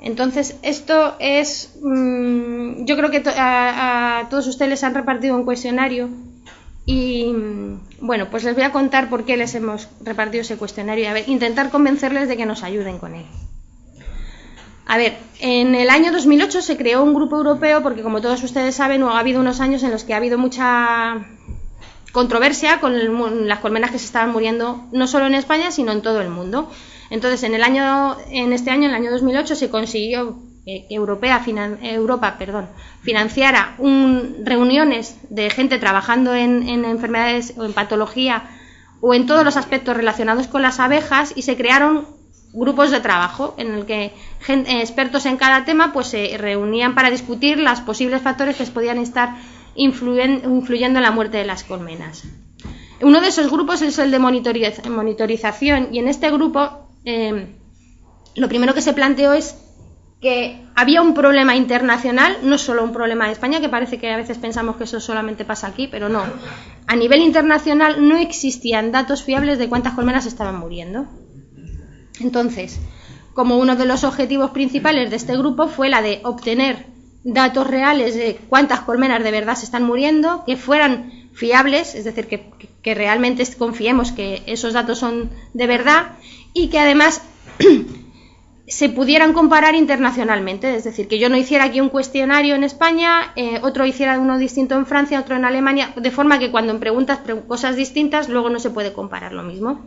Entonces, esto es, yo creo que a todos ustedes les han repartido un cuestionario y, bueno, pues les voy a contar por qué les hemos repartido ese cuestionario y a ver, intentar convencerles de que nos ayuden con él. A ver, en el año 2008 se creó un grupo europeo porque, como todos ustedes saben, ha habido unos años en los que ha habido mucha controversia con las colmenas que se estaban muriendo, no solo en España, sino en todo el mundo. Entonces, en este año, en el año 2008, se consiguió que Europa financiara reuniones de gente trabajando en enfermedades o en patología o en todos los aspectos relacionados con las abejas, y se crearon grupos de trabajo en el que expertos en cada tema pues se reunían para discutir los posibles factores que podían estar influyendo en la muerte de las colmenas. Uno de esos grupos es el de monitorización, y en este grupo lo primero que se planteó es que había un problema internacional, no solo un problema de España, que parece que a veces pensamos que eso solamente pasa aquí, pero no. A nivel internacional no existían datos fiables de cuántas colmenas estaban muriendo. Entonces, como uno de los objetivos principales de este grupo fue la de obtener datos reales de cuántas colmenas de verdad se están muriendo, que fueran fiables, es decir, que realmente confiemos que esos datos son de verdad y que además se pudieran comparar internacionalmente, es decir, que yo no hiciera aquí un cuestionario en España, otro hiciera uno distinto en Francia, otro en Alemania, de forma que cuando preguntas cosas distintas luego no se puede comparar lo mismo.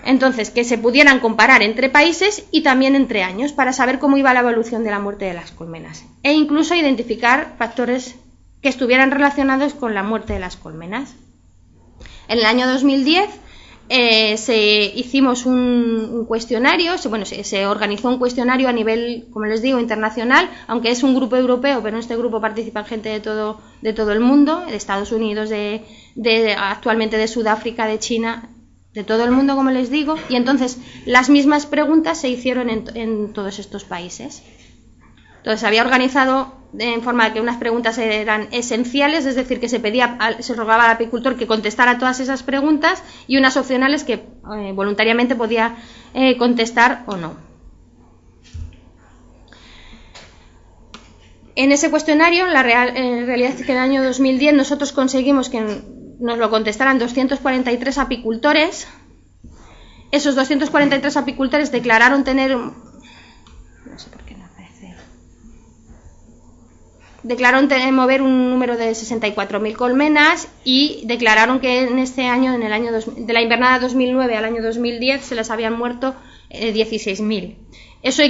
Entonces, que se pudieran comparar entre países y también entre años para saber cómo iba la evolución de la muerte de las colmenas e incluso identificar factores que estuvieran relacionados con la muerte de las colmenas. En el año 2010 hicimos un cuestionario, se organizó un cuestionario a nivel, como les digo, internacional, aunque es un grupo europeo, pero en este grupo participan gente de todo el mundo, de Estados Unidos, actualmente de Sudáfrica, de China, de todo el mundo, como les digo, y entonces las mismas preguntas se hicieron en todos estos países. Entonces, se había organizado en forma de que unas preguntas eran esenciales, es decir, que se rogaba al apicultor que contestara todas esas preguntas, y unas opcionales que voluntariamente podía contestar o no. En ese cuestionario, la realidad es que en el año 2010 nosotros conseguimos que nos lo contestaran 243 apicultores. Esos 243 apicultores declararon tener... No sé por qué no aparece. Declararon mover un número de 64.000 colmenas y declararon que en este año, de la invernada 2009 al año 2010, se les habían muerto 16.000. Eso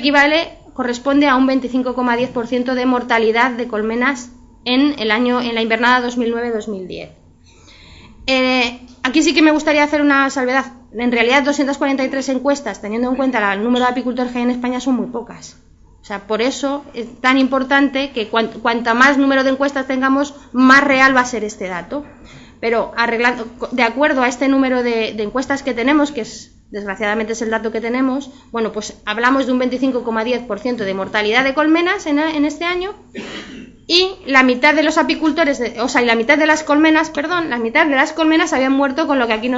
corresponde a un 25,10% de mortalidad de colmenas en la invernada 2009-2010. Aquí sí que me gustaría hacer una salvedad. En realidad, 243 encuestas, teniendo en cuenta el número de apicultores que hay en España, son muy pocas. O sea, por eso es tan importante que cuanta más número de encuestas tengamos, más real va a ser este dato. Pero de acuerdo a este número de encuestas que tenemos, que desgraciadamente es el dato que tenemos, bueno, pues hablamos de un 25,10% de mortalidad de colmenas en este año, y la mitad de los apicultores, la mitad de las colmenas habían muerto con lo que aquí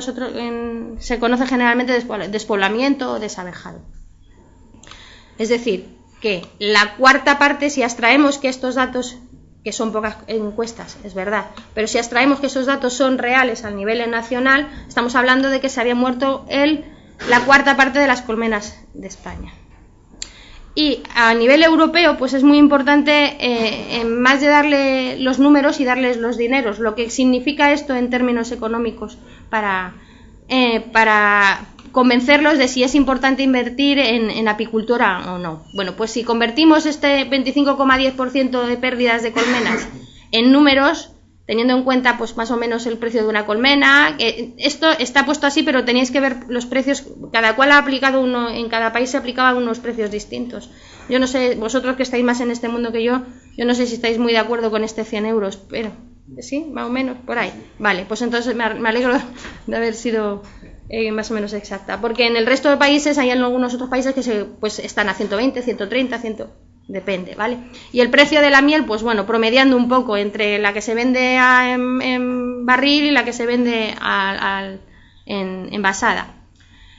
se conoce generalmente despoblamiento o desabejado. Es decir, que la cuarta parte, si abstraemos que estos datos, que son pocas encuestas, es verdad, pero si abstraemos que esos datos son reales a nivel nacional, estamos hablando de que se había muerto la cuarta parte de las colmenas de España. Y a nivel europeo, pues es muy importante, más de darle los números y darles los dineros, lo que significa esto en términos económicos para convencerlos de si es importante invertir en apicultura o no. Bueno, pues si convertimos este 25,10% de pérdidas de colmenas en números, teniendo en cuenta pues más o menos el precio de una colmena, esto está puesto así, pero tenéis que ver los precios, cada cual ha aplicado en cada país se aplicaban unos precios distintos. Yo no sé, vosotros que estáis más en este mundo que yo no sé si estáis muy de acuerdo con este 100 euros, pero sí, más o menos, por ahí. Vale, pues entonces me alegro de haber sido más o menos exacta, porque en el resto de países hay algunos otros países que pues están a 120, 130, 100... Depende, ¿vale? Y el precio de la miel, pues bueno, promediando un poco entre la que se vende en barril y la que se vende envasada.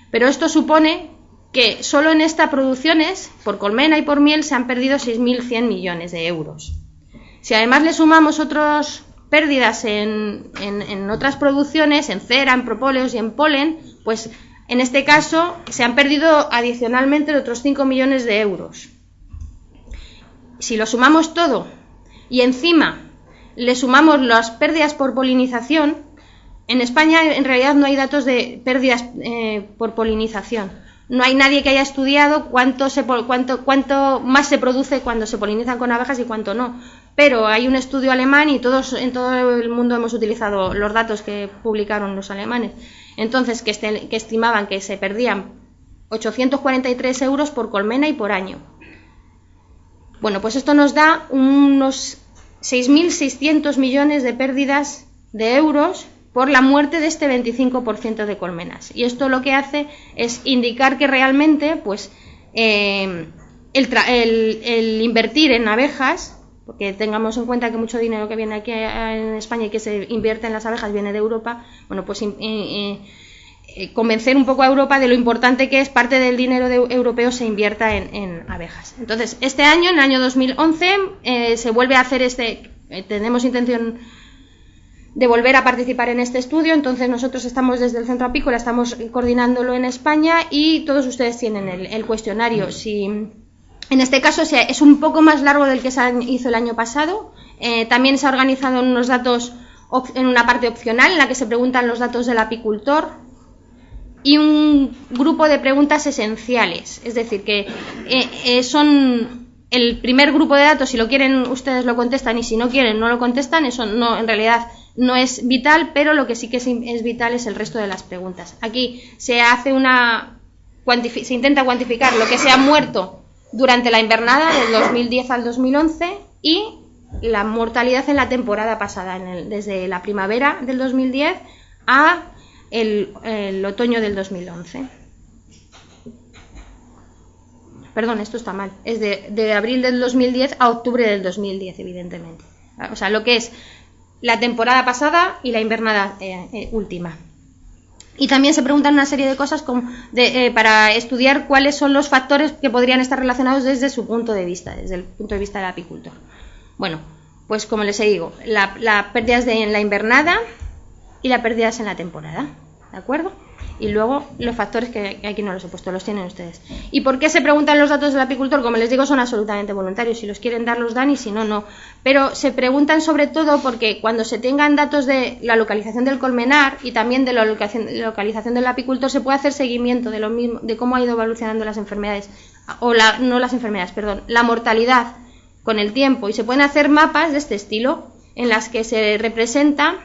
Pero esto supone que solo en estas producciones, por colmena y por miel, se han perdido 6.100 millones de euros. Si además le sumamos otras pérdidas en otras producciones, en cera, en propóleos y en polen, pues en este caso se han perdido adicionalmente otros 5 millones de euros. Si lo sumamos todo y encima le sumamos las pérdidas por polinización, en España en realidad no hay datos de pérdidas por polinización. No hay nadie que haya estudiado cuánto más se produce cuando se polinizan con abejas y cuánto no. Pero hay un estudio alemán y todos en todo el mundo hemos utilizado los datos que publicaron los alemanes. Entonces, que estimaban que se perdían 843 euros por colmena y por año. Bueno, pues esto nos da unos 6.600 millones de pérdidas de euros por la muerte de este 25% de colmenas. Y esto lo que hace es indicar que realmente pues, el invertir en abejas, porque tengamos en cuenta que mucho dinero que viene aquí en España y que se invierte en las abejas viene de Europa, bueno, pues convencer un poco a Europa de lo importante que es parte del dinero europeo se invierta en abejas. Entonces, este año, en el año 2011, se vuelve a hacer tenemos intención de volver a participar en este estudio. Entonces nosotros estamos desde el Centro Apícola, estamos coordinándolo en España y todos ustedes tienen el cuestionario. Si en este caso es un poco más largo del que se hizo el año pasado, también se ha organizado unos datos en una parte opcional en la que se preguntan los datos del apicultor y un grupo de preguntas esenciales, es decir, que son el primer grupo de datos. Si lo quieren ustedes lo contestan y si no quieren no lo contestan. Eso no, en realidad no es vital, pero lo que sí que es vital es el resto de las preguntas. Aquí se hace se intenta cuantificar lo que se ha muerto durante la invernada del 2010 al 2011 y la mortalidad en la temporada pasada, desde la primavera del 2010 a el otoño del 2011. Perdón, esto está mal. Es de abril del 2010 a octubre del 2010, evidentemente. O sea, lo que es la temporada pasada y la invernada última. Y también se preguntan una serie de cosas para estudiar cuáles son los factores que podrían estar relacionados desde su punto de vista, desde el punto de vista del apicultor. Bueno, pues como les digo, las pérdidas en la invernada y las pérdidas en la temporada, ¿de acuerdo? Y luego los factores que aquí no los he puesto, los tienen ustedes. ¿Y por qué se preguntan los datos del apicultor? Como les digo, son absolutamente voluntarios. Si los quieren dar, los dan y si no, no. Pero se preguntan sobre todo porque cuando se tengan datos de la localización del colmenar y también de la localización del apicultor, se puede hacer seguimiento de lo mismo, de cómo ha ido evolucionando las enfermedades, la mortalidad con el tiempo. Y se pueden hacer mapas de este estilo en las que se representa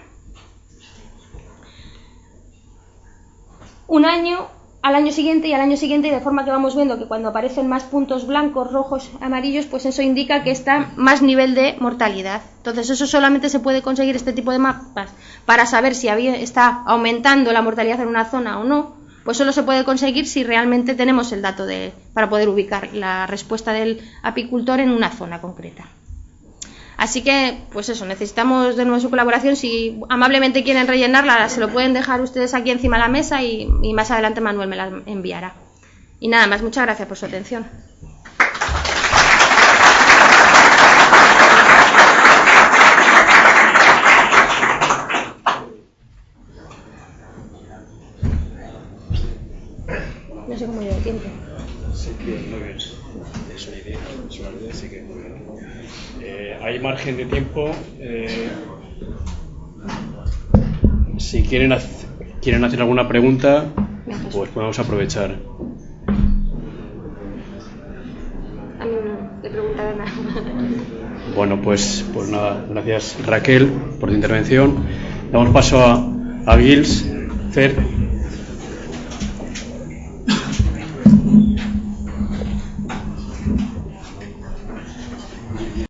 un año al año siguiente y al año siguiente, de forma que vamos viendo que cuando aparecen más puntos blancos, rojos, amarillos, pues eso indica que está más nivel de mortalidad. Entonces eso solamente se puede conseguir, este tipo de mapas, para saber si está aumentando la mortalidad en una zona o no. Pues solo se puede conseguir si realmente tenemos el dato para poder ubicar la respuesta del apicultor en una zona concreta. Así que, pues eso, necesitamos de nuevo su colaboración. Si amablemente quieren rellenarla, se lo pueden dejar ustedes aquí encima de la mesa y más adelante Manuel me la enviará. Y nada más, muchas gracias por su atención. No sé cómo llevo tiempo. Sí, bien, muy bien. Es una idea, sí que muy bien. Hay margen de tiempo. Si quieren hacer alguna pregunta, pues podemos aprovechar. A mí no le preguntaré nada. Bueno, pues nada, gracias Raquel por tu intervención. Damos paso a Gils, Fer.